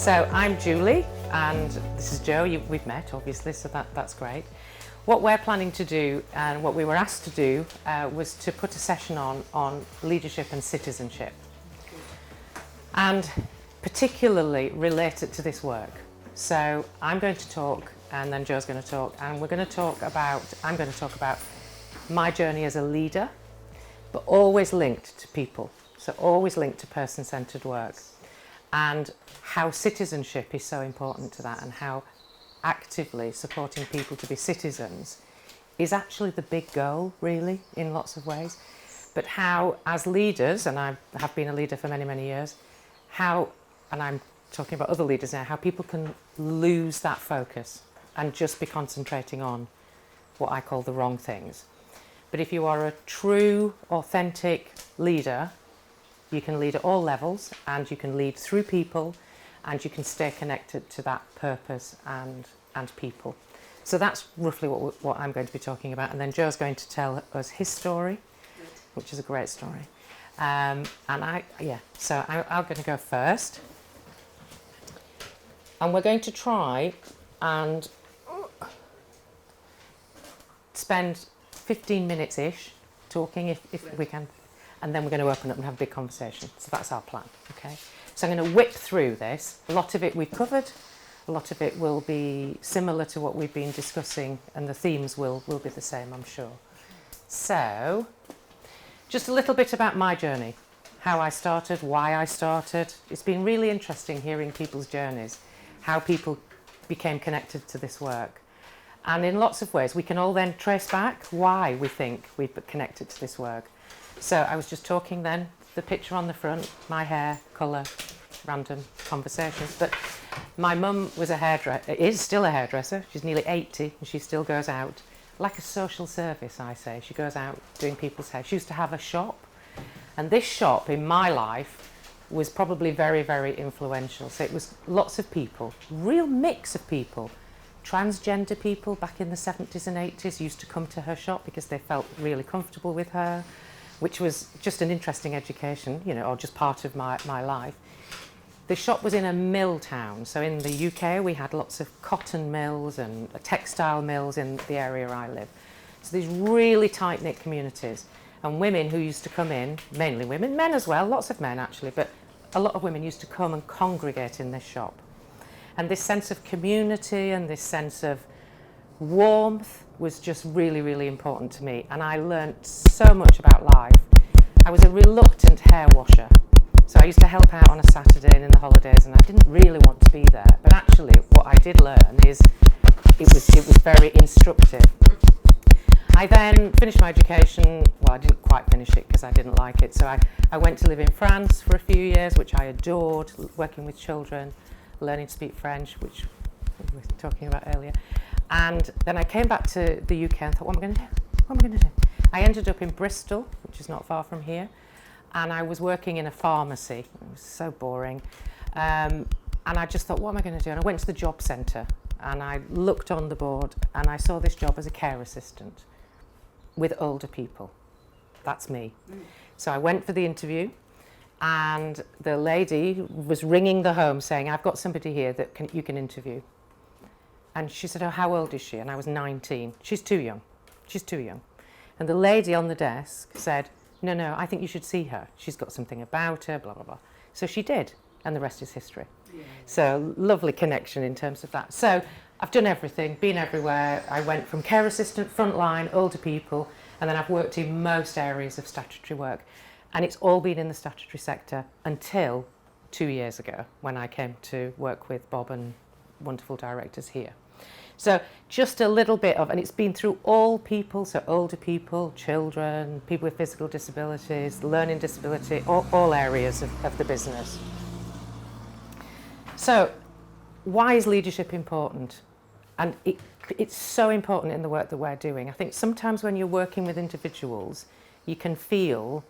So I'm Julie and this is Joe. We've met obviously, so that's great. What we're planning to do and what we were asked to do was to put a session on leadership and citizenship, and particularly related to this work. So I'm going to talk and then Joe's going to talk, and I'm going to talk about my journey as a leader, but always linked to people, so always linked to person-centred work, and how citizenship is so important to that, and how actively supporting people to be citizens is actually the big goal, really, in lots of ways. But how, as leaders, and I have been a leader for many, many years, how, and I'm talking about other leaders now, how people can lose that focus and just be concentrating on what I call the wrong things. But if you are a true, authentic leader, you can lead at all levels, and you can lead through people, and you can stay connected to that purpose and people. So that's roughly what I'm going to be talking about. And then Joe's going to tell us his story, which is a great story. So I'm going to go first. And we're going to try and spend 15 minutes-ish talking, if we can. And then we're going to open up and have a big conversation. So that's our plan, okay? So I'm going to whip through this. A lot of it we've covered. A lot of it will be similar to what we've been discussing, and the themes will be the same, I'm sure. So, just a little bit about my journey, how I started, why I started. It's been really interesting hearing people's journeys, how people became connected to this work. And in lots of ways, we can all then trace back why we think we've connected to this work. So I was just talking then, the picture on the front, my hair, colour, random conversations. But my mum was is still a hairdresser. She's nearly 80 and she still goes out like a social service, I say. She goes out doing people's hair. She used to have a shop, and this shop in my life was probably very, very influential. So it was lots of people, real mix of people. Transgender people back in the 70s and 80s used to come to her shop because they felt really comfortable with her, which was just an interesting education, or just part of my life. The shop was in a mill town. So in the UK, we had lots of cotton mills and textile mills in the area I live. So these really tight-knit communities. And women who used to come in, mainly women, men as well, lots of men actually, but a lot of women used to come and congregate in this shop. And this sense of community and this sense of warmth was just really, really important to me. And I learnt so much about life. I was a reluctant hair washer. So I used to help out on a Saturday and in the holidays, and I didn't really want to be there. But actually, what I did learn is it was very instructive. I then finished my education. Well, I didn't quite finish it because I didn't like it. So I went to live in France for a few years, which I adored, working with children, learning to speak French, which we were talking about earlier. And then I came back to the UK and thought, what am I going to do? What am I going to do? I ended up in Bristol, which is not far from here, and I was working in a pharmacy. It was so boring. And I just thought, what am I going to do? And I went to the job centre and I looked on the board and I saw this job as a care assistant with older people. That's me. So I went for the interview, and the lady was ringing the home saying, I've got somebody here that you can interview. And she said, oh, how old is she? And I was 19. She's too young. She's too young. And the lady on the desk said, no, I think you should see her. She's got something about her, blah, blah, blah. So she did, and the rest is history. Yeah. So lovely connection in terms of that. So I've done everything, been everywhere. I went from care assistant, frontline, older people, and then I've worked in most areas of statutory work. And it's all been in the statutory sector until 2 years ago, when I came to work with Bob and wonderful directors here. So just a little bit of, and it's been through all people, so older people, children, people with physical disabilities, learning disability, all areas of the business. So why is leadership important? And it's so important in the work that we're doing. I think sometimes when you're working with individuals, you can feel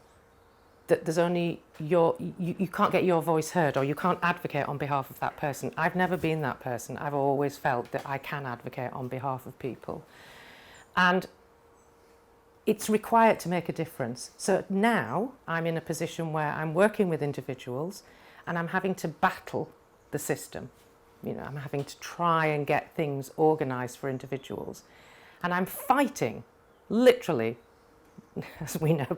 that there's only you can't get your voice heard, or you can't advocate on behalf of that person. I've never been that person. I've always felt that I can advocate on behalf of people. And it's required to make a difference. So now I'm in a position where I'm working with individuals and I'm having to battle the system. You know, I'm having to try and get things organised for individuals. And I'm fighting, literally, as we know,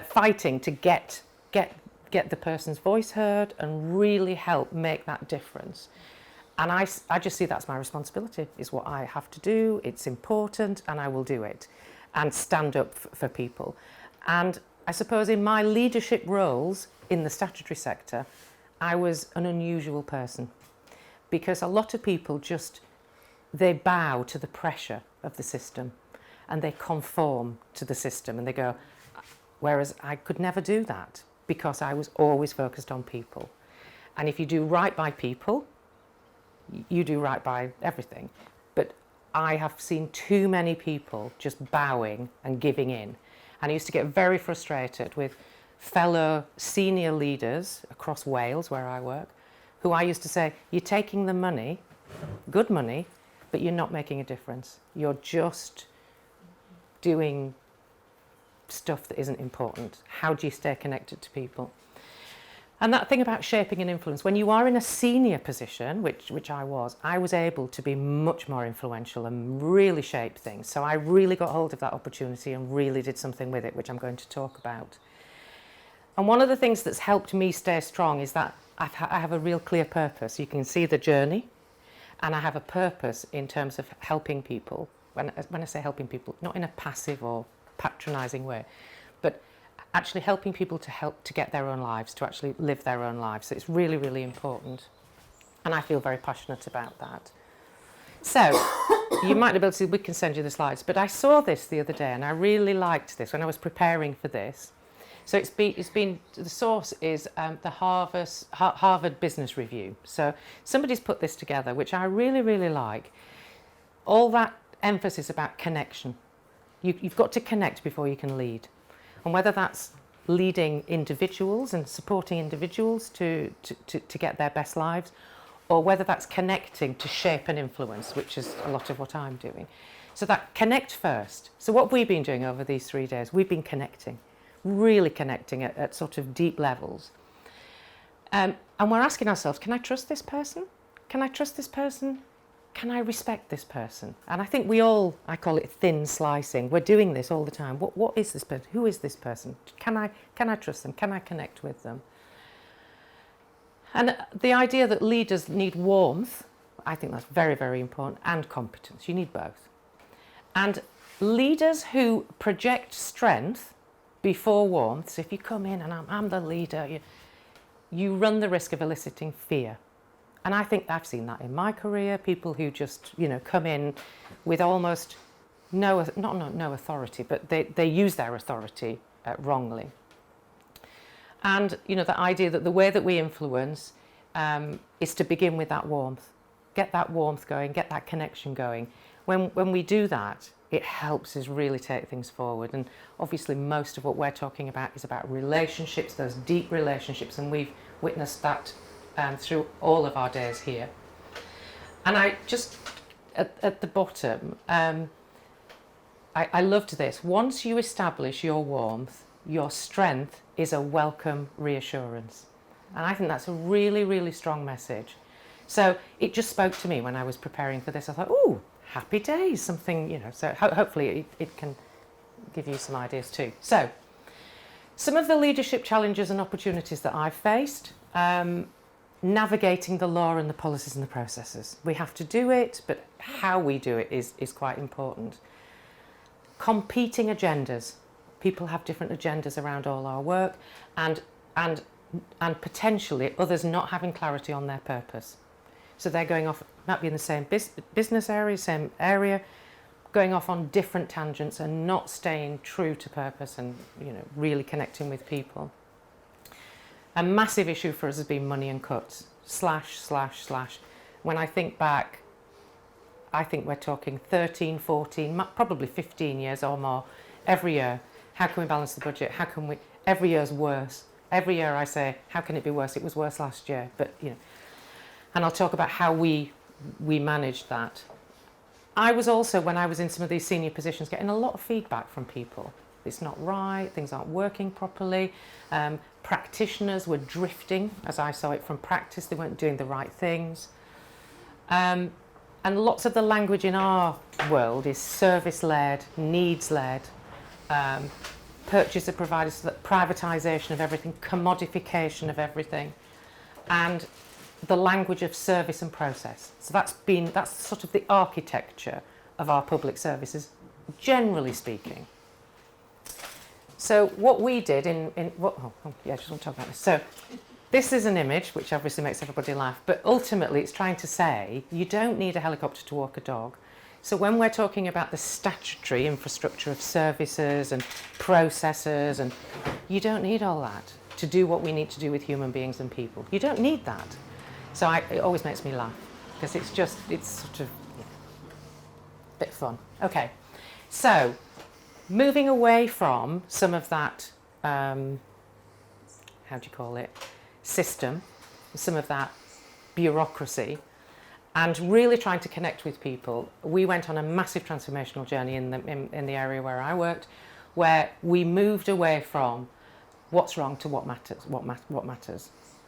fighting to get the person's voice heard and really help make that difference. And I just see that's my responsibility. It's what I have to do. It's important, and I will do it and stand up for people. And I suppose in my leadership roles in the statutory sector, I was an unusual person, because a lot of people they bow to the pressure of the system and they conform to the system and they go, whereas I could never do that because I was always focused on people. And if you do right by people, you do right by everything. But I have seen too many people just bowing and giving in. And I used to get very frustrated with fellow senior leaders across Wales, where I work, who I used to say, you're taking the money, good money, but you're not making a difference. You're just doing stuff that isn't important. How do you stay connected to people? And that thing about shaping and influence, when you are in a senior position, which I was able to be much more influential and really shape things. So I really got hold of that opportunity and really did something with it, which I'm going to talk about. And one of the things that's helped me stay strong is that I have a real clear purpose. You can see the journey, and I have a purpose in terms of helping people. When I say helping people, not in a passive or patronising way, but actually helping people to get their own lives, to actually live their own lives. So it's really, really important. And I feel very passionate about that. So you might be able to see, we can send you the slides, but I saw this the other day and I really liked this when I was preparing for this. So it's been the source is the Harvard Business Review. So somebody's put this together, which I really, really like. All that emphasis about connection. You've got to connect before you can lead. And whether that's leading individuals and supporting individuals to get their best lives, or whether that's connecting to shape and influence, which is a lot of what I'm doing. So that connect first. So what we've been doing over these 3 days, we've been connecting, really connecting at sort of deep levels. And we're asking ourselves, can I trust this person? Can I trust this person? Can I respect this person? And I think I call it thin slicing. We're doing this all the time. What is this person? Who is this person? Can I trust them? Can I connect with them? And the idea that leaders need warmth, I think that's very, very important, and competence. You need both. And leaders who project strength before warmth, so if you come in and I'm the leader, you run the risk of eliciting fear. And I think I've seen that in my career, people who just, come in with almost no authority, but they use their authority wrongly. And, the idea that the way that we influence is to begin with that warmth, get that warmth going, get that connection going. When we do that, it helps us really take things forward. And obviously most of what we're talking about is about relationships, those deep relationships, and we've witnessed that through all of our days here. And I just, at the bottom, I loved this. Once you establish your warmth, your strength is a welcome reassurance. And I think that's a really, really strong message. So it just spoke to me when I was preparing for this. I thought, ooh, happy days, something, so hopefully it can give you some ideas too. So some of the leadership challenges and opportunities that I've faced, navigating the law and the policies and the processes. We have to do it, but how we do it is quite important. Competing agendas. People have different agendas around all our work, and potentially others not having clarity on their purpose. So they're going off, might be in the same business area, same area, going off on different tangents and not staying true to purpose and really connecting with people. A massive issue for us has been money and cuts, slash. When I think back, I think we're talking 13, 14, probably 15 years or more every year. How can we balance the budget? Every year's worse. Every year I say, how can it be worse? It was worse last year, but and I'll talk about how we managed that. I was also, when I was in some of these senior positions, getting a lot of feedback from people. it's not right, things aren't working properly. Practitioners were drifting, as I saw it from practice, they weren't doing the right things. And lots of the language in our world is service-led, needs-led, purchaser providers, so that privatisation of everything, commodification of everything, and the language of service and process. So that's sort of the architecture of our public services, generally speaking. So what we did I just want to talk about this. So this is an image which obviously makes everybody laugh, but ultimately it's trying to say you don't need a helicopter to walk a dog. So when we're talking about the statutory infrastructure of services and processes, and you don't need all that to do what we need to do with human beings and people. You don't need that. So it always makes me laugh because it's sort of a bit fun. Okay, so moving away from some of that, system, some of that bureaucracy, and really trying to connect with people, we went on a massive transformational journey in the area where I worked, where we moved away from what's wrong to what matters,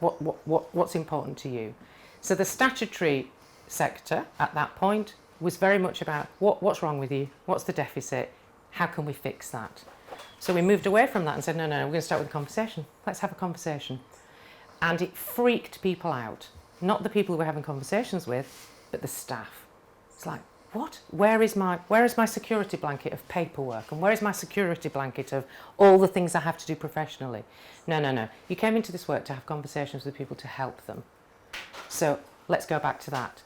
what's important to you. So the statutory sector at that point was very much about what's wrong with you, what's the deficit, how can we fix that? So we moved away from that and said, no, we're going to start with a conversation. Let's have a conversation. And it freaked people out. Not the people we're having conversations with, but the staff. It's like, what? Where is my security blanket of paperwork? And where is my security blanket of all the things I have to do professionally? No. You came into this work to have conversations with people to help them. So let's go back to that.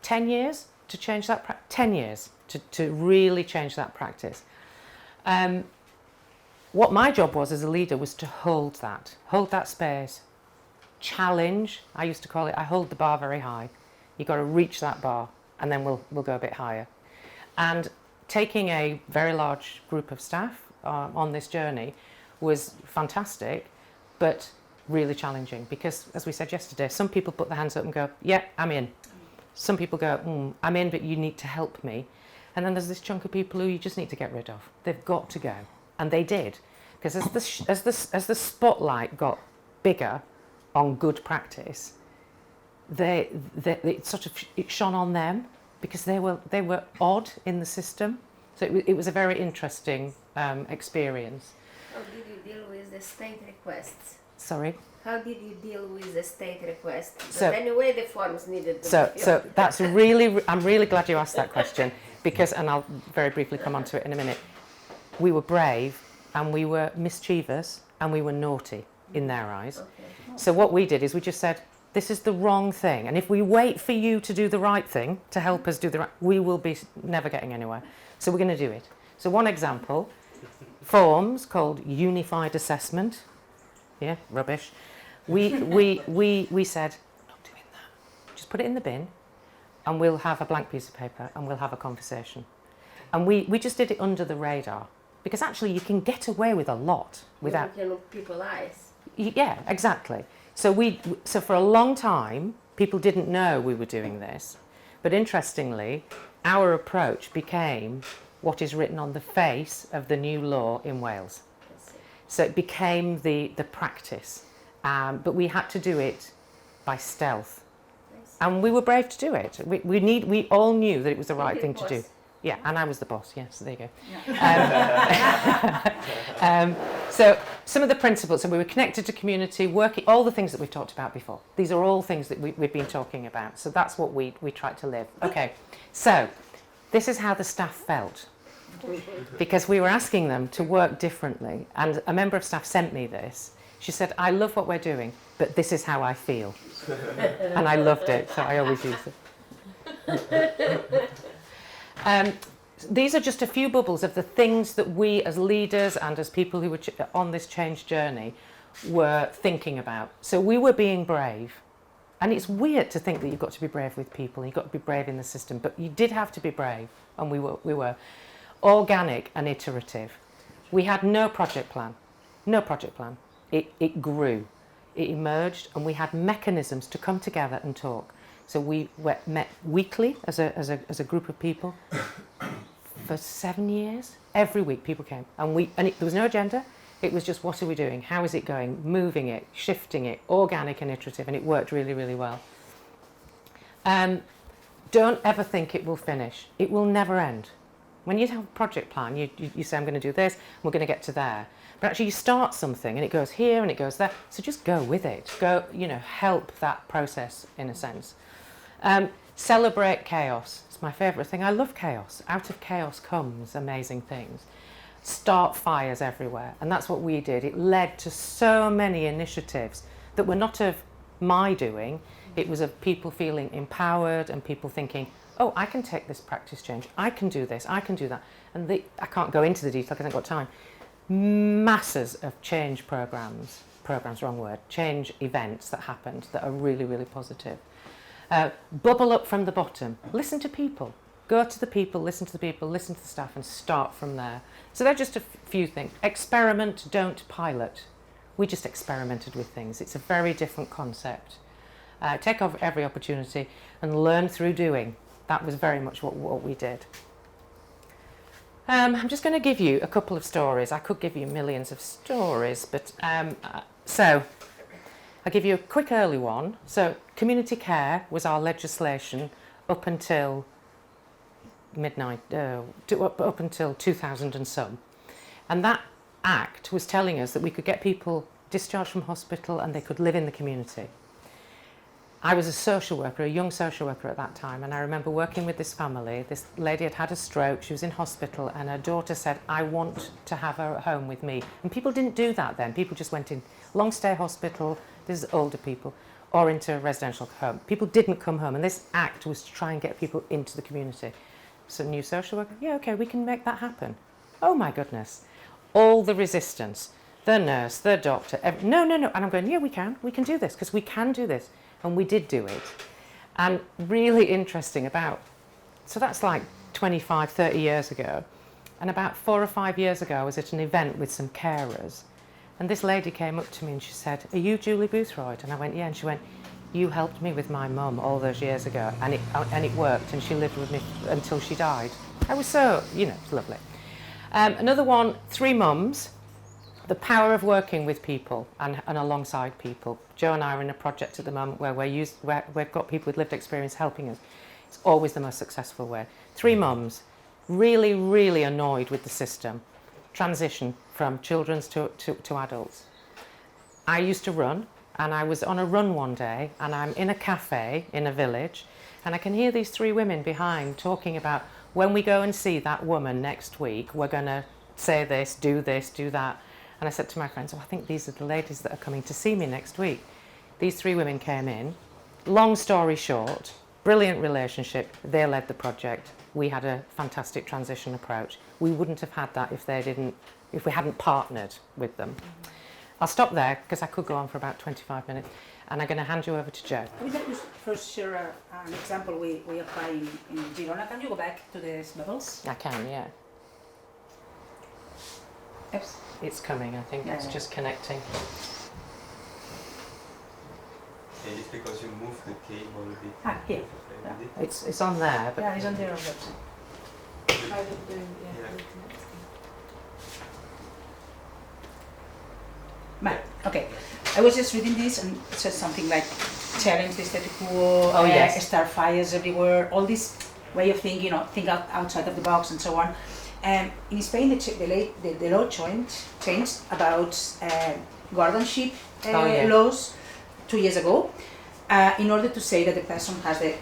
10 years to change that 10 years to really change that practice. What my job was as a leader was to hold that space, challenge. I used to call it, I hold the bar very high. You've got to reach that bar, and then we'll go a bit higher. And taking a very large group of staff on this journey was fantastic, but really challenging because, as we said yesterday, some people put their hands up and go, yeah, I'm in. Some people go, I'm in, but you need to help me. And then there's this chunk of people who you just need to get rid of. They've got to go. And they did. Because as the spotlight got bigger on good practice, it shone on them because they were odd in the system. So it was a very interesting experience. How did you deal with the state requests? Sorry? How did you deal with the state request? So, anyway, the forms needed to be filled. So that's really, I'm really glad you asked that question because, and I'll very briefly come on to it in a minute, we were brave and we were mischievous and we were naughty in their eyes. Okay. So what we did is we just said, this is the wrong thing. And if we wait for you to do the right thing, to help us do the right, we will be never getting anywhere. So we're going to do it. So one example, forms called unified assessment. Yeah, rubbish. We said, not doing that. Just put it in the bin and we'll have a blank piece of paper and we'll have a conversation. And we just did it under the radar because actually you can get away with a lot without... You can look people's eyes. Yeah, exactly. So for a long time, people didn't know we were doing this. But interestingly, our approach became what is written on the face of the new law in Wales. So it became the practice. But we had to do it by stealth. And we were brave to do it. We all knew that it was the right thing to do. Yeah, and I was the boss, yeah, so there you go. Yeah. So some of the principles, so we were connected to community, working, all the things that we've talked about before. These are all things that we've been talking about. So that's what we tried to live. Okay, so this is how the staff felt. Because we were asking them to work differently. And a member of staff sent me this. She said, I love what we're doing, but this is how I feel. And I loved it, so I always use it. These are just a few bubbles of the things that we as leaders and as people who were on this change journey were thinking about. So we were being brave. And it's weird to think that you've got to be brave with people, you've got to be brave in the system, but you did have to be brave, and we were. Organic and iterative. We had no project plan. It grew. It emerged, and we had mechanisms to come together and talk. So we met weekly as a group of people, for 7 years. Every week people came, and there was no agenda. It was just, what are we doing? How is it going? Moving it, shifting it, organic and iterative, and it worked really, really well. Don't ever think it will finish. It will never end. When you have a project plan, you say, I'm going to do this, and we're going to get to there. But actually you start something and it goes here and it goes there. So just go with it. Go, help that process in a sense. Celebrate chaos. It's my favourite thing. I love chaos. Out of chaos comes amazing things. Start fires everywhere. And that's what we did. It led to so many initiatives that were not of my doing. It was of people feeling empowered and people thinking, oh, I can take this practice change. I can do this. I can do that. And I can't go into the detail because I haven't got time. Masses of change programs, wrong word, change events that happened that are really, really positive. Bubble up from the bottom. Listen to people. Go to the people, listen to the people, listen to the staff and start from there. So they're just a few things. Experiment, don't pilot. We just experimented with things. It's a very different concept. Take every opportunity and learn through doing. That was very much what we did. I'm just going to give you a couple of stories. I could give you millions of stories, but so I'll give you a quick early one. So community care was our legislation up until up until 2000 and some. And that act was telling us that we could get people discharged from hospital and they could live in the community. I was a social worker, a young social worker at that time, and I remember working with this family. This lady had had a stroke, she was in hospital, and her daughter said, I want to have her at home with me. And people didn't do that then. People just went in long stay hospital, this is older people, or into a residential home. People didn't come home, and this act was to try and get people into the community. So new social worker, yeah, okay, we can make that happen. Oh my goodness. All the resistance, the nurse, the doctor, no. And I'm going, yeah, we can do this, because we can do this. And we did do it. And really interesting so that's like 25, 30 years ago. And about 4 or 5 years ago, I was at an event with some carers. And this lady came up to me and she said, are you Julie Boothroyd? And I went, yeah. And she went, you helped me with my mum all those years ago. And it worked. And she lived with me until she died. I was so, it's lovely. Another one, 3 mums. The power of working with people and alongside people. Jo and I are in a project at the moment where we've got people with lived experience helping us. It's always the most successful way. 3 mums, really, really annoyed with the system. Transition from children's to adults. I used to run, and I was on a run one day, and I'm in a cafe in a village, and I can hear these 3 women behind talking about, when we go and see that woman next week, we're going to say this, do that. And I said to my friends, I think these are the ladies that are coming to see me next week. These 3 women came in. Long story short, brilliant relationship. They led the project. We had a fantastic transition approach. We wouldn't have had that if we hadn't partnered with them. I'll stop there because I could go on for about 25 minutes. And I'm going to hand you over to Jo. Would you like to first share an example we apply in Girona? Can you go back to these bubbles? I can, yeah. Yes. It's coming, I think. It's just connecting. And it's because you moved the cable a bit. Here. Yeah. It's on there, but yeah, it's on there on the website. Okay, I was just reading this and it says something like challenge the status quo, start fires everywhere, all this way of thinking, think outside of the box and so on. In Spain, the law changed about guardianship laws 2 years ago in order to say that the person has the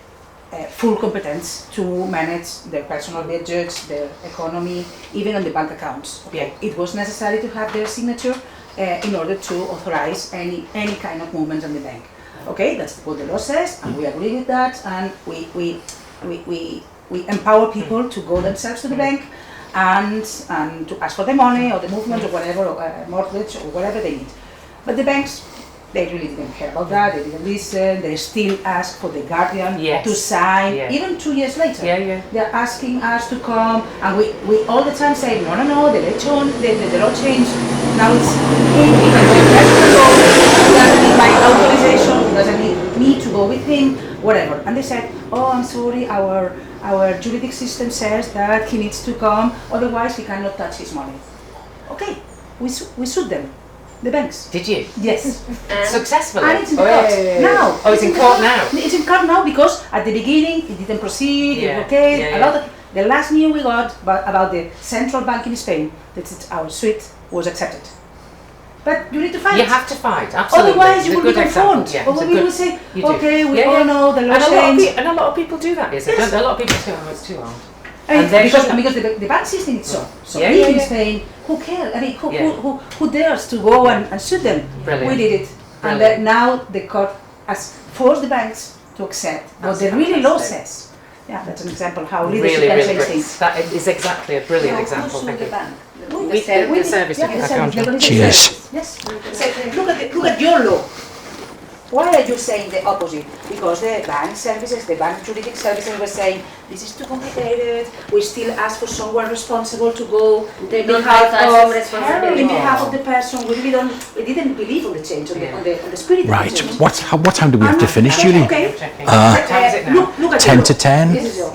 full competence to manage their personal budgets, their economy, even on the bank accounts. Okay, it was necessary to have their signature in order to authorize any kind of movement on the bank. Okay, that's what the law says, and we agree with that, and we empower people to go themselves to the bank and to ask for the money or the movement or whatever, or mortgage or whatever they need. But the banks, they really didn't care about that, they didn't listen, they still ask for the guardian to sign, even 2 years later. They're asking us to come, and we all the time say, no, the law changed, now it's, it doesn't need my authorization, it doesn't need me to go with him, whatever. And they said, oh, I'm sorry, our juridic system says that he needs to come, otherwise he cannot touch his money. Okay, we sued them, the banks. Did you? Yes. Successfully? And it's in court now. Oh, it's in court now? It's in court now because at the beginning it didn't proceed, a lot of, the last news we got about the central bank in Spain, that our suit was accepted. But you need to fight. You have to fight, absolutely. Otherwise you will be confronted. Yeah, or we will say, okay, we yeah, all know the law and changed. And a lot of people do that, yes. A lot of people say, oh, it's too hard. And because the bank system is so big in Spain, who cares? I mean, who dares to go and sue them? Brilliant. We did it. And then now the court has forced the banks to accept what the really law says. Yeah, that's an example how leadership can change things. That is exactly a brilliant example. Thank you. The service. Cheers. Yes. Look at your law. Why are you saying the opposite? Because the bank services, the bank juridic services were saying, this is too complicated, we still ask for someone responsible to go on behalf of the person. We didn't believe on the change, on the spirit Right. of the change. What time do we have to finish, Julie? Okay. Look at 10 to 10? This is your,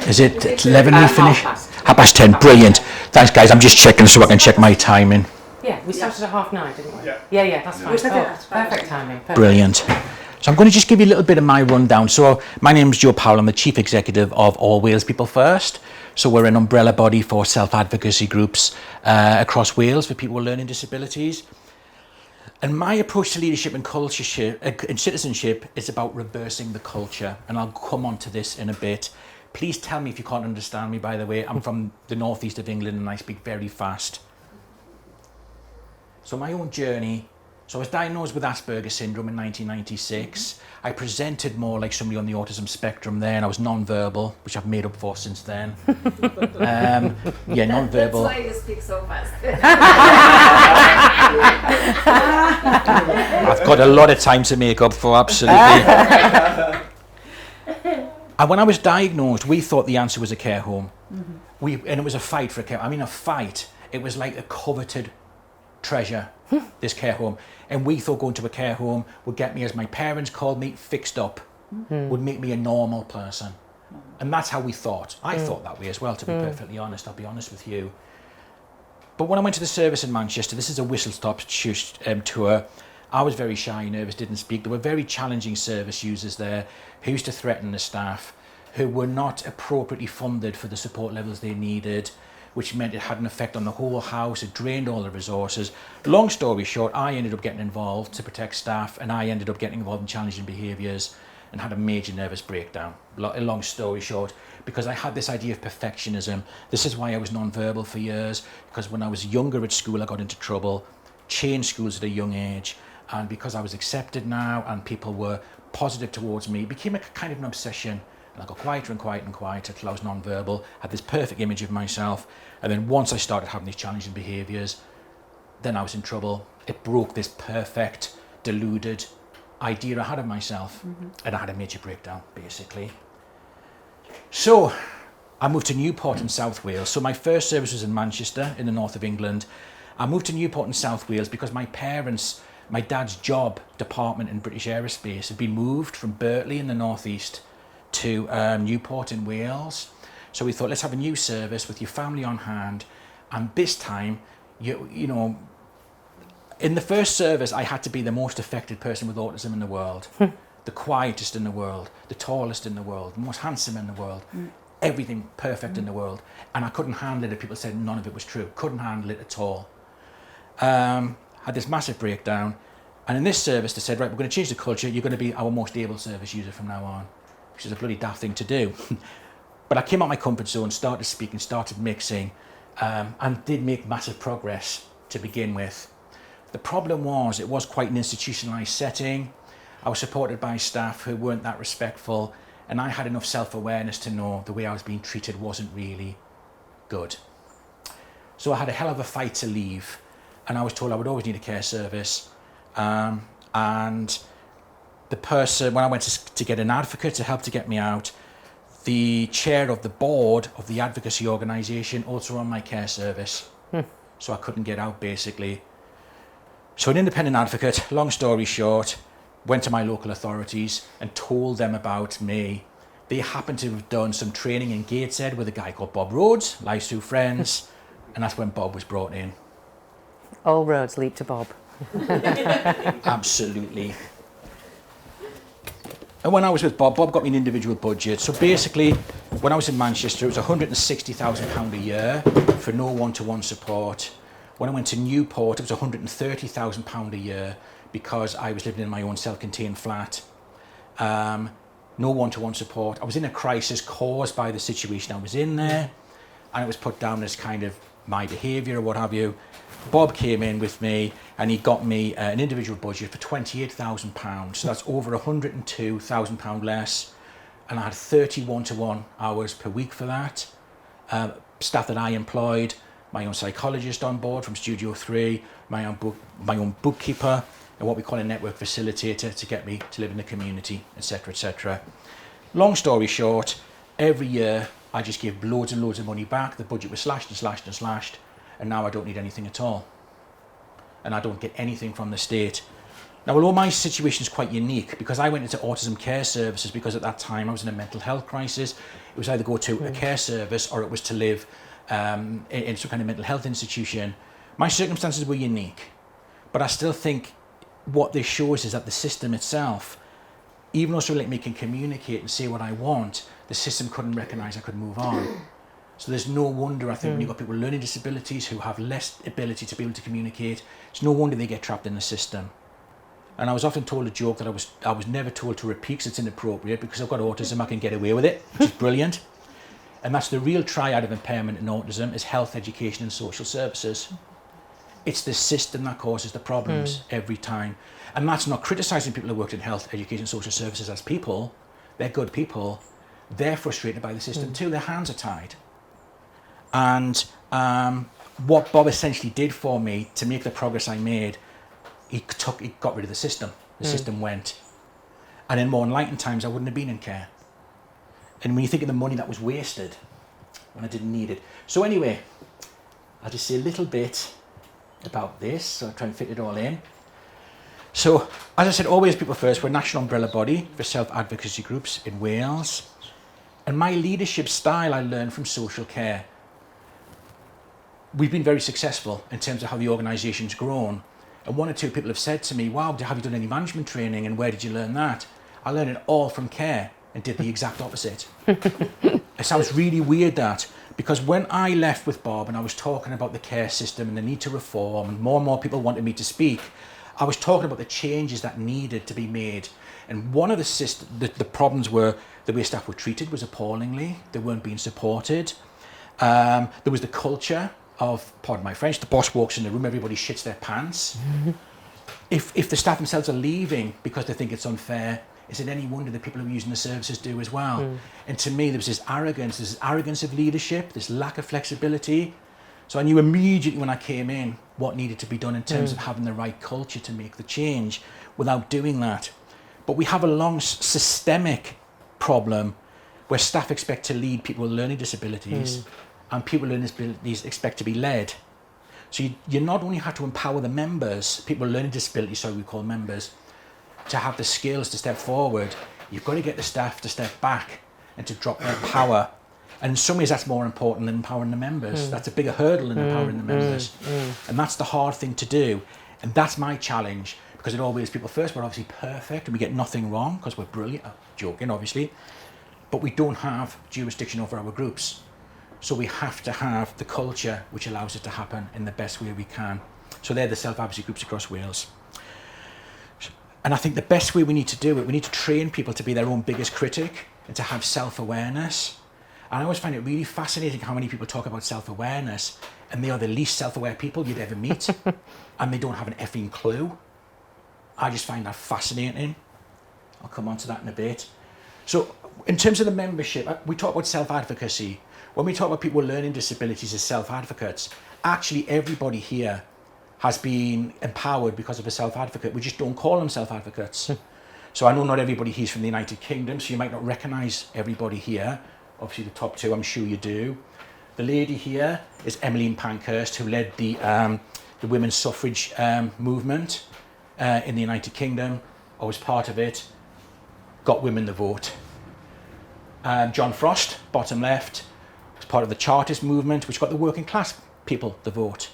Is it 11 we finish? 10:30. Brilliant. Thanks, guys. I'm just checking so I can check my timing. Yeah, we started at 9:30, didn't we? Yeah. Yeah, that's fine. Perfect timing. Perfect. Brilliant. So I'm going to just give you a little bit of my rundown. So my name is Joe Powell. I'm the Chief Executive of All Wales People First. So we're an umbrella body for self-advocacy groups across Wales for people with learning disabilities. And my approach to leadership and culture and citizenship is about reversing the culture. And I'll come on to this in a bit. Please tell me if you can't understand me, by the way. I'm from the northeast of England and I speak very fast. So my own journey, so I was diagnosed with Asperger's syndrome in 1996. I presented more like somebody on the autism spectrum then. I was non-verbal, which I've made up for since then. Non-verbal. That's why you speak so fast. I've got a lot of time to make up for, absolutely. And when I was diagnosed, we thought the answer was a care home. And it was a fight for a care home. I mean, a fight. It was like a coveted treasure, this care home. And we thought going to a care home would get me, as my parents called me, fixed up, would make me a normal person. And that's how we thought. I thought that way as well, to be perfectly honest. I'll be honest with you. But when I went to the service in Manchester, this is a whistle-stop tour, I was very shy, nervous, didn't speak. There were very challenging service users there who used to threaten the staff, who were not appropriately funded for the support levels they needed, which meant it had an effect on the whole house. It drained all the resources. Long story short, I ended up getting involved to protect staff, and I ended up getting involved in challenging behaviours and had a major nervous breakdown. Long story short, because I had this idea of perfectionism. This is why I was non-verbal for years, because when I was younger at school, I got into trouble, changed schools at a young age, and because I was accepted now and people were positive towards me, it became a kind of an obsession. And I got quieter and quieter and quieter till I was non-verbal, had this perfect image of myself. And then once I started having these challenging behaviours, then I was in trouble. It broke this perfect, deluded idea I had of myself. And I had a major breakdown, basically. So I moved to Newport in South Wales. So my first service was in Manchester, in the north of England. I moved to Newport in South Wales because my dad's job department in British Aerospace had been moved from Birtley in the northeast to Newport in Wales. So we thought, let's have a new service with your family on hand. And this time, you know, in the first service, I had to be the most affected person with autism in the world, the quietest in the world, the tallest in the world, the most handsome in the world, everything perfect in the world. And I couldn't handle it if people said none of it was true. Couldn't handle it at all. Had this massive breakdown. And in this service, they said, right, we're going to change the culture. You're going to be our most able service user from now on, which is a bloody daft thing to do. But I came out of my comfort zone, started speaking, started mixing, and did make massive progress to begin with. The problem was, it was quite an institutionalised setting. I was supported by staff who weren't that respectful, and I had enough self-awareness to know the way I was being treated wasn't really good. So I had a hell of a fight to leave, and I was told I would always need a care service. And the person, when I went to get an advocate to help to get me out, the chair of the board of the advocacy organisation also ran my care service. So I couldn't get out, basically. So an independent advocate, long story short, went to my local authorities and told them about me. They happened to have done some training in Gateshead with a guy called Bob Rhodes, Lives Through Friends, and that's when Bob was brought in. All roads lead to Bob. Absolutely. And when I was with Bob, Bob got me an individual budget. So basically, when I was in Manchester, it was £160,000 a year for no one-to-one support. When I went to Newport, it was £130,000 a year because I was living in my own self-contained flat. No one-to-one support. I was in a crisis caused by the situation I was in there, and it was put down as kind of my behaviour or what have you. Bob came in with me and he got me an individual budget for £28,000. So that's over £102,000 less. And I had 30 one-to-one hours per week for that. Staff that I employed, my own psychologist on board from Studio 3, my own bookkeeper, and what we call a network facilitator to get me to live in the community, etc., etc. Long story short, every year I just gave loads and loads of money back. The budget was slashed and slashed and slashed. And now I don't need anything at all. And I don't get anything from the state. Now, although my situation is quite unique, because I went into autism care services because at that time I was in a mental health crisis. It was either go to a care service or it was to live in some kind of mental health institution. My circumstances were unique. But I still think what this shows is that the system itself, even though so let me can communicate and say what I want, the system couldn't recognise I could move on. So there's no wonder, I think, when you've got people with learning disabilities who have less ability to be able to communicate, it's no wonder they get trapped in the system. And I was often told a joke that I was never told to repeat because it's inappropriate, because I've got autism, I can get away with it, which is brilliant. And that's the real triad of impairment in autism, is health, education and social services. It's the system that causes the problems every time. And that's not criticising people who worked in health, education, social services as people. They're good people. They're frustrated by the system too. Their hands are tied. And what Bob essentially did for me to make the progress I made, he got rid of the system. The system went. And in more enlightened times, I wouldn't have been in care. And when you think of the money that was wasted when I didn't need it. So anyway, I'll just say a little bit about this, so I'll try and fit it all in. So, as I said, Always People First, we're a national umbrella body for self-advocacy groups in Wales. And my leadership style I learned from social care. We've been very successful in terms of how the organisation's grown. And one or two people have said to me, wow, have you done any management training and where did you learn that? I learned it all from care and did the exact opposite. It sounds really weird that, because when I left with Bob and I was talking about the care system and the need to reform and more people wanted me to speak, I was talking about the changes that needed to be made. And one of the problems were the way staff were treated was appallingly. They weren't being supported. There was the culture of, pardon my French, the boss walks in the room, everybody shits their pants. If the staff themselves are leaving because they think it's unfair, is it any wonder that people who are using the services do as well? And to me, there was this arrogance of leadership, this lack of flexibility. So I knew immediately when I came in what needed to be done in terms of having the right culture to make the change without doing that. But we have a long systemic problem where staff expect to lead people with learning disabilities and people with learning disabilities expect to be led. So you not only have to empower the members, people with learning disabilities, so we call members, to have the skills to step forward, you've got to get the staff to step back and to drop their power. And in some ways that's more important than empowering the members. That's a bigger hurdle than empowering the members. And that's the hard thing to do. And that's my challenge, because it Always People First, we're obviously perfect and we get nothing wrong because we're brilliant. I'm joking, obviously. But we don't have jurisdiction over our groups. So we have to have the culture which allows it to happen in the best way we can. So they're the self-advocacy groups across Wales. And I think the best way we need to do it, we need to train people to be their own biggest critic and to have self-awareness. And I always find it really fascinating how many people talk about self-awareness and they are the least self-aware people you'd ever meet and they don't have an effing clue. I just find that fascinating. I'll come on to that in a bit. So in terms of the membership, we talk about self-advocacy. When we talk about people with learning disabilities as self-advocates, actually everybody here has been empowered because of a self-advocate. We just don't call them self-advocates. So I know not everybody here is from the United Kingdom, so you might not recognise everybody here. Obviously the top two, I'm sure you do. The lady here is Emmeline Pankhurst, who led the women's suffrage movement in the United Kingdom. or was part of it, got women the vote. John Frost, bottom left, was part of the Chartist movement, which got the working class people the vote.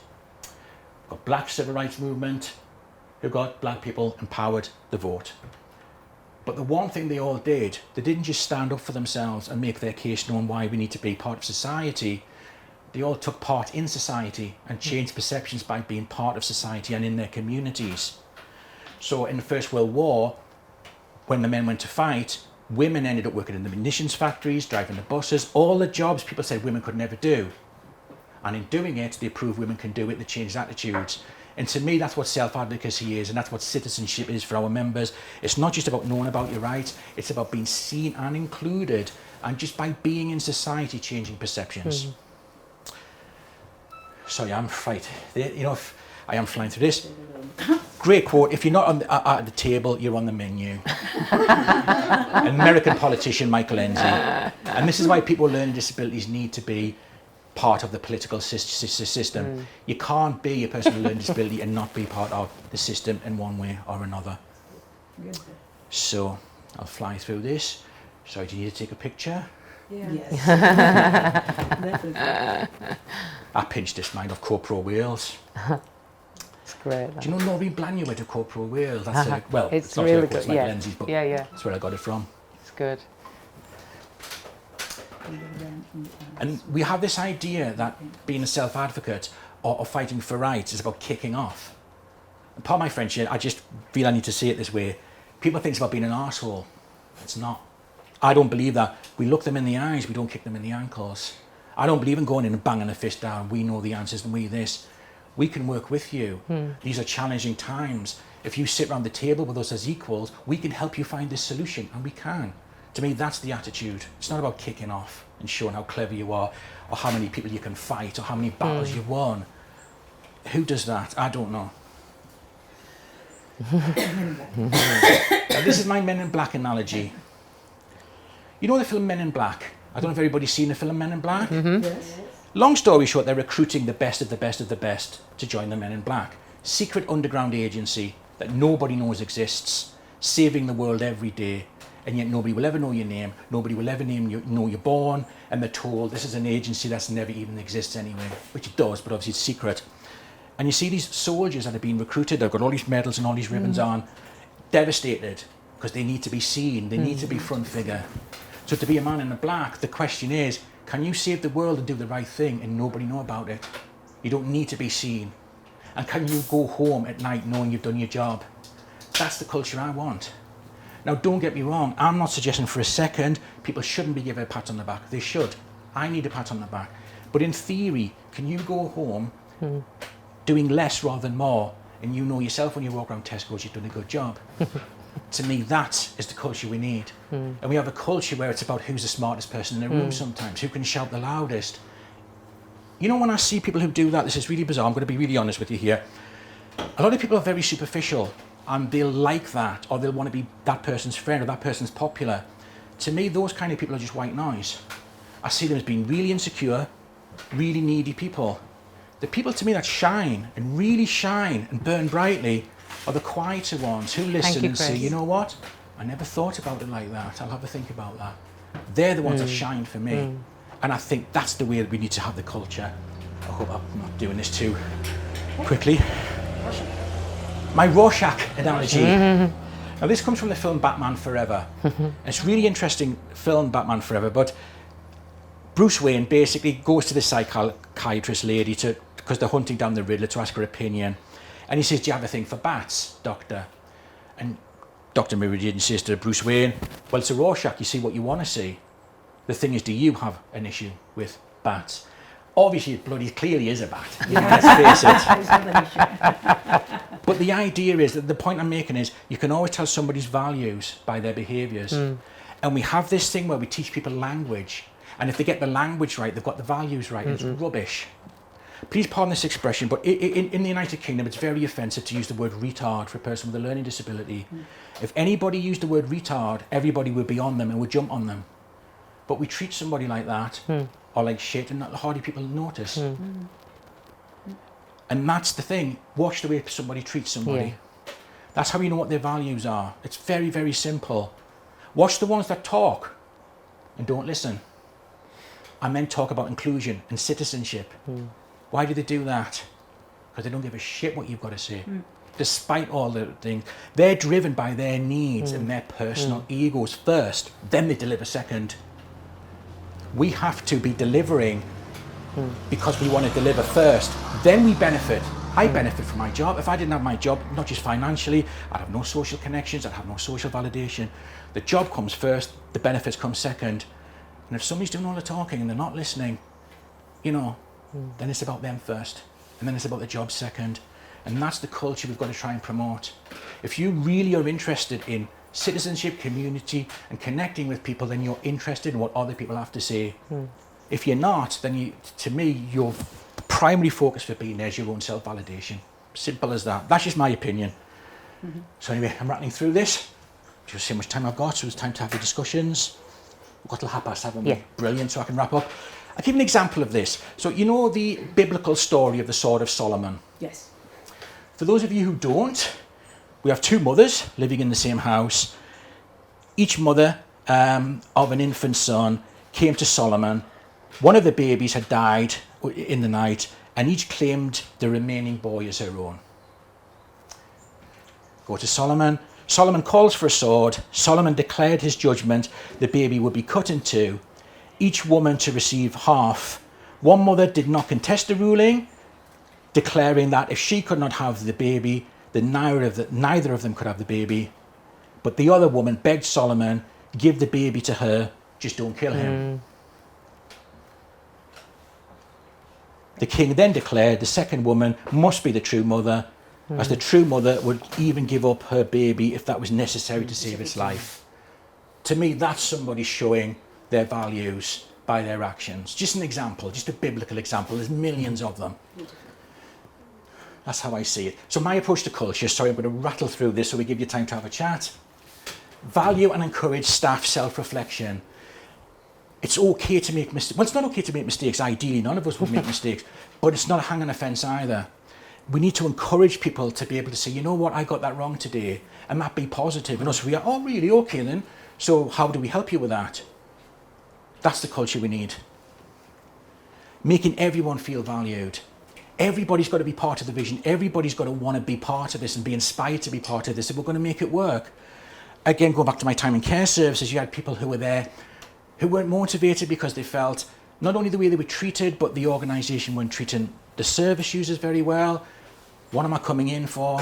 Got black civil rights movement, who got black people empowered the vote. But the one thing they all did, they didn't just stand up for themselves and make their case known why we need to be part of society. They all took part in society and changed perceptions by being part of society and in their communities. So in the First World War, when the men went to fight, women ended up working in the munitions factories, driving the buses, all the jobs people said women could never do. And in doing it, they proved women can do it, they changed attitudes. And to me, that's what self-advocacy is, and that's what citizenship is for our members. It's not just about knowing about your rights, it's about being seen and included, and just by being in society, changing perceptions. Sorry, I'm right. You know, if I am flying through this. Great quote. If you're not on at the table, you're on the menu. An American politician, Michael Enzi. And this is why people with learning disabilities need to be part of the political system. You can't be a person with a learning disability and not be part of the system in one way or another. Good. So I'll fly through this. Sorry, do you need to take a picture? Yeah. Yes. Definitely. I pinched this mind off CoPro Wales. It's great. Do you know Noreen Blaney went to CoPro Wales? That's well, it's not really her, good. it's Michael Enzi's, but that's where I got it from. It's good. And we have this idea that being a self-advocate or fighting for rights is about kicking off. And part of my French here, I just feel I need to say it this way. People think it's about being an arsehole. It's not. I don't believe that. We look them in the eyes, we don't kick them in the ankles. I don't believe in going in and banging a fist down. We know the answers and we this. We can work with you. These are challenging times. If you sit around the table with us as equals, we can help you find this solution, and we can. To me, that's the attitude. It's not about kicking off and showing how clever you are, or how many people you can fight, or how many battles you've won. Who does that? I don't know. Now, this is my Men in Black analogy. You know the film Men in Black? I don't know if everybody's seen the film Men in Black. Yes. Long story short, they're recruiting the best of the best of the best to join the Men in Black. Secret underground agency that nobody knows exists, saving the world every day, and yet nobody will ever know your name, nobody will ever know you're born, and they're told this is an agency that's never even exists anyway, which it does, but obviously it's secret. And you see these soldiers that have been recruited, they've got all these medals and all these ribbons on, devastated, because they need to be seen, they need to be front figure. So to be a man in the black, the question is, can you save the world and do the right thing and nobody know about it? You don't need to be seen. And can you go home at night knowing you've done your job? That's the culture I want. Now, don't get me wrong, I'm not suggesting for a second people shouldn't be given a pat on the back. They should. I need a pat on the back. But in theory, can you go home doing less rather than more, and you know yourself when you walk around Tesco's you've done a good job? To me, that is the culture we need. And we have a culture where it's about who's the smartest person in the room sometimes, who can shout the loudest. You know, when I see people who do that, this is really bizarre, I'm going to be really honest with you here. A lot of people are very superficial, and they'll like that, or they'll want to be that person's friend, or that person's popular. To me, those kind of people are just white noise. I see them as being really insecure, really needy people. The people to me that shine, and really shine, and burn brightly, are the quieter ones who listen and say, you know what, I never thought about it like that, I'll have a think about that. They're the ones that shine for me. And I think that's the way that we need to have the culture. I hope I'm not doing this too quickly. My Rorschach analogy. Now this comes from the film Batman Forever. It's a really interesting film, Batman Forever, but Bruce Wayne basically goes to the psychiatrist lady because they're hunting down the Riddler, to ask her opinion. And he says, do you have a thing for bats, doctor? And Dr. Meridian says to Bruce Wayne, well, it's a Rorschach, you see what you want to see. The thing is, do you have an issue with bats? Obviously, it bloody clearly is a bat. Let's face it. It's not an issue. But the idea is that the point I'm making is you can always tell somebody's values by their behaviours. And we have this thing where we teach people language. And if they get the language right, they've got the values right. And it's rubbish. Please pardon this expression, but in the United Kingdom, it's very offensive to use the word retard for a person with a learning disability. If anybody used the word retard, everybody would be on them and would jump on them. But we treat somebody like that, or like shit, and hardly people notice. And that's the thing. Watch the way somebody treats somebody. That's how you know what their values are. It's very, very simple. Watch the ones that talk and don't listen. I meant talk about inclusion and citizenship. Why do they do that? Because they don't give a shit what you've got to say. Despite all the things, they're driven by their needs and their personal egos first, then they deliver second. We have to be delivering because we want to deliver first, then we benefit. I benefit from my job. If I didn't have my job, not just financially, I'd have no social connections, I'd have no social validation. The job comes first, the benefits come second. And if somebody's doing all the talking and they're not listening, you know, then it's about them first. And then it's about the job second. And that's the culture we've got to try and promote. If you really are interested in citizenship, community, and connecting with people, then you're interested in what other people have to say. If you're not, then to me, your primary focus for being there is your own self-validation. Simple as that. That's just my opinion. So anyway, I'm rattling through this. Just see how much time I've got, so it's time to have the discussions. We've got till 7:30, haven't we? Yeah. Brilliant, so I can wrap up. I'll give you an example of this. So you know the biblical story of the Sword of Solomon? Yes. For those of you who don't, we have two mothers living in the same house. Each mother of an infant son came to Solomon. One of the babies had died in the night, and each claimed the remaining boy as her own. Go to Solomon. Solomon calls for a sword. Solomon declared his judgment. The baby would be cut in two, each woman to receive half. One mother did not contest the ruling, declaring that if she could not have the baby, then neither of them could have the baby. But the other woman begged Solomon, give the baby to her, just don't kill him. The king then declared the second woman must be the true mother, as the true mother would even give up her baby if that was necessary to save its life. To me, that's somebody showing their values by their actions. Just an example, just a biblical example. There's millions of them. That's how I see it. So my approach to culture, sorry, I'm going to rattle through this so we give you time to have a chat. Value and encourage staff self-reflection. It's okay to make mistakes. Well, it's not okay to make mistakes. Ideally, none of us would make mistakes, but it's not a hang on a fence either. We need to encourage people to be able to say, you know what, I got that wrong today, and that be positive. And us, we are, oh, really? Okay, then. So how do we help you with that? That's the culture we need. Making everyone feel valued. Everybody's got to be part of the vision. Everybody's got to want to be part of this and be inspired to be part of this if we're going to make it work. Again, going back to my time in care services, you had people who were there who weren't motivated because they felt not only the way they were treated, but the organisation weren't treating the service users very well. What am I coming in for?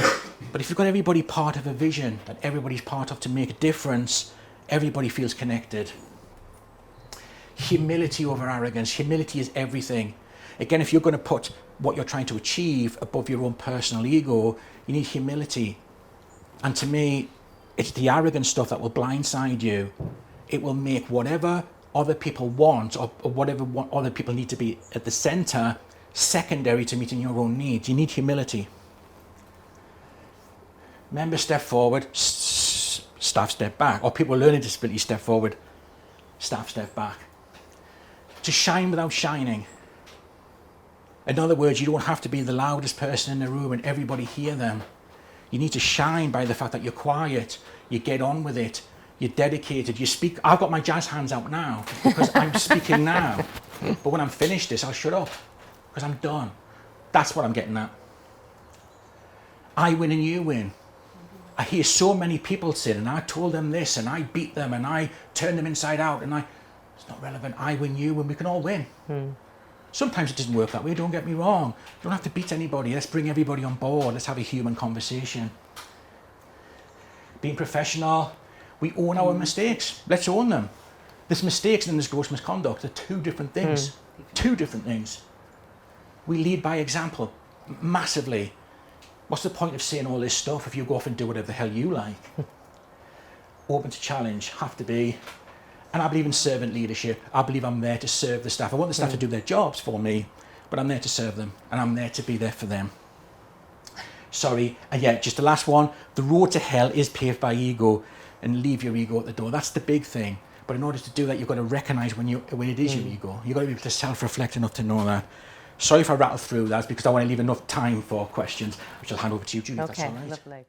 But if you've got everybody part of a vision that everybody's part of to make a difference, everybody feels connected. Humility over arrogance. Humility is everything. Again, if you're going to put what you're trying to achieve above your own personal ego, you need humility. And to me, it's the arrogant stuff that will blindside you. It will make whatever other people want or whatever other people need to be at the centre secondary to meeting your own needs. You need humility. Members step forward, staff step back. Or people with learning disabilities step forward, staff step back. To shine without shining. In other words, you don't have to be the loudest person in the room and everybody hear them. You need to shine by the fact that you're quiet, you get on with it, you're dedicated, you speak. I've got my jazz hands out now because I'm speaking now. But when I'm finished this, I'll shut up because I'm done. That's what I'm getting at. I win and you win. I hear so many people say, and I told them this, and I beat them, and I turned them inside out, and it's not relevant. I win, you win, we can all win. Sometimes it doesn't work that way, don't get me wrong. You don't have to beat anybody. Let's bring everybody on board. Let's have a human conversation. Being professional, we own our mistakes. Let's own them. There's mistakes and there's gross misconduct. They're two different things. Two different things. We lead by example, massively. What's the point of saying all this stuff if you go off and do whatever the hell you like? Open to challenge, have to be. And I believe in servant leadership. I believe I'm there to serve the staff. I want the staff to do their jobs for me, but I'm there to serve them, and I'm there to be there for them. Sorry, and yeah, just the last one. The road to hell is paved by ego, and leave your ego at the door. That's the big thing. But in order to do that, you've got to recognise when it is your ego. You've got to be able to self-reflect enough to know that. Sorry if I rattle through that, because I want to leave enough time for questions, which I'll hand over to you, Julie, if that's all right. Lovely.